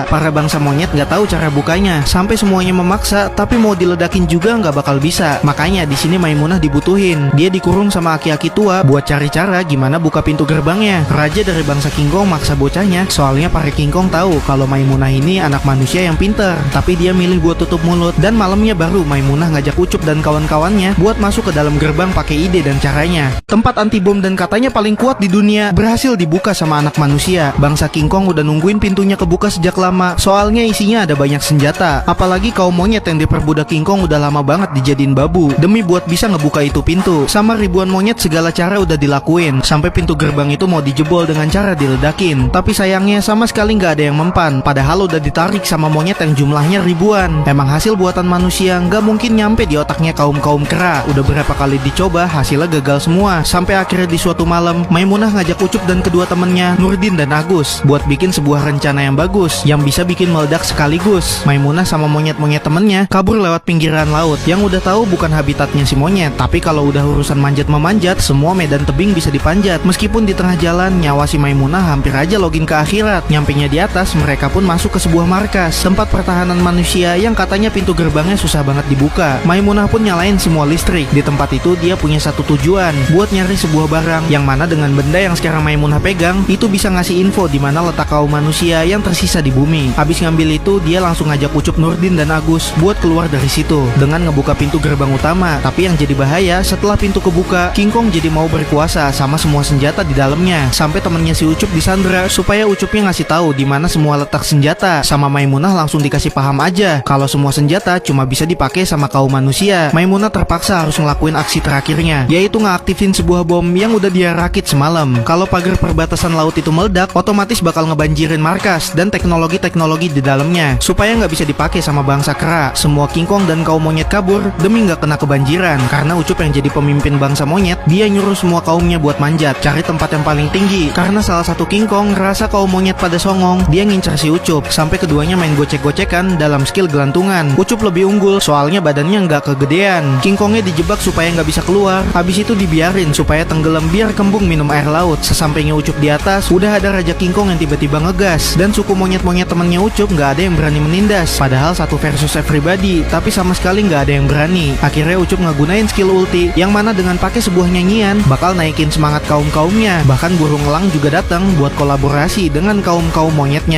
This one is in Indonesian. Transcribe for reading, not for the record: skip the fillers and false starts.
Para bangsa monyet nggak tahu cara bukanya, sampai semuanya memaksa, tapi mau diledakin juga nggak bakal bisa. Makanya di sini Maimunah dibutuhin. Dia dikurung sama aki-aki tua buat cari cara gimana buka pintu gerbangnya. Raja dari bangsa King Kong maksa bocahnya, soalnya para King Kong tahu kalau Maimunah ini anak manusia yang pinter. Tapi dia milih buat tutup mulut, dan malamnya baru Maimunah ngajak Ucup dan kawan-kawannya buat masuk ke dalam gerbang pakai ide dan caranya. Tempat anti bom dan katanya paling kuat di dunia berhasil dibuka sama anak manusia. Bangsa King Kong udah nungguin pintunya kebuka sejak lama, soalnya isinya ada banyak senjata. Apalagi kaum monyet yang diperbudak King Kong udah lama banget dijadiin babu demi buat bisa ngebuka itu pintu. Sama ribuan monyet segala cara udah dilakuin, sampai pintu gerbang itu mau dijebol dengan cara diledakin. Tapi sayangnya sama sekali nggak ada yang mempan, padahal udah ditarik sama monyet yang jumlahnya ribuan. Emang hasil buatan manusia nggak mungkin nyampe di otaknya kaum-kaum kera. Udah berapa kali dicoba, hasilnya gagal semua. Sampai akhirnya di suatu malam, Maimunah ngajak Ucup dan kedua temennya, Nurdin dan Agus, buat bikin sebuah rencana yang bagus yang bisa bikin meledak sekaligus. Maimunah sama monyet-monyet temennya kabur lewat pinggiran laut, yang udah tahu bukan habitatnya si monyet. Tapi kalau udah urusan manjat-memanjat, semua medan tebing bisa dipanjat. Meskipun di tengah jalan, nyawa si Maimunah hampir aja login ke akhirat. Nyampenya di atas, mereka pun masuk ke sebuah markas, tempat pertahanan manusia yang katanya pintu gerbangnya susah banget dibuka. Maimunah pun nyalain semua listrik. Di tempat itu dia punya satu tujuan, buat nyari sebuah barang, yang mana dengan benda yang sekarang Maimunah pegang, itu bisa ngasih info di mana letak kaum manusia yang tersisa di bumi. Habis ngambil itu, dia langsung ngajak Ucup, Nurdin dan Agus buat keluar dari situ dengan ngebuka pintu gerbang utama. Tapi yang jadi bahaya, setelah pintu kebuka, King Kong jadi mau berkuasa sama semua senjata di dalamnya. Sampai temennya si Ucup disandra supaya Ucupnya ngasih tahu di mana semua letak senjata. Sama Maimunah langsung dikasih paham aja kalau semua senjata cuma bisa dipakai sama kaum manusia. Maimunah terpaksa harus ngelakuin aksi terakhirnya, yaitu ngaktifin sebuah bom yang udah dia rakit semalam. Kalau pagar perbatasan laut itu meledak, otomatis bakal ngebanjirin markas dan teknologi-teknologi di dalamnya, supaya nggak bisa dipakai sama bangsa kera. Semua King Kong dan kaum monyet kabur demi nggak kena kebanjiran. Karena Ucup yang jadi pemimpin bangsa monyet, dia nyuruh semua kaumnya buat manjat, cari tempat yang paling tinggi. Karena salah satu King Kong ngerasa kaum monyet pada songong, dia ngincer si Ucup, sampai keduanya main gocek-gocekan dalam skill gelantungan. Ucup lebih unggul, soalnya badannya nggak kegedean. King Kongnya dijebak supaya nggak bisa keluar, habis itu dibiarin supaya tenggelam biar kembung minum air laut. Sesampainya Ucup di atas, udah ada Raja King Kong yang tiba-tiba ngegas, dan suku monyet-monyet temennya Ucup nggak ada yang berani menindas. Padahal satu versus everybody, tapi sama sekali nggak ada yang berani. Akhirnya Ucup ngegunain skill ulti, yang mana dengan pakai sebuah nyanyian bakal naikin semangat kaum-kaumnya. Bahkan burung elang juga datang buat kolaborasi dengan kaum-kaum monyetnya.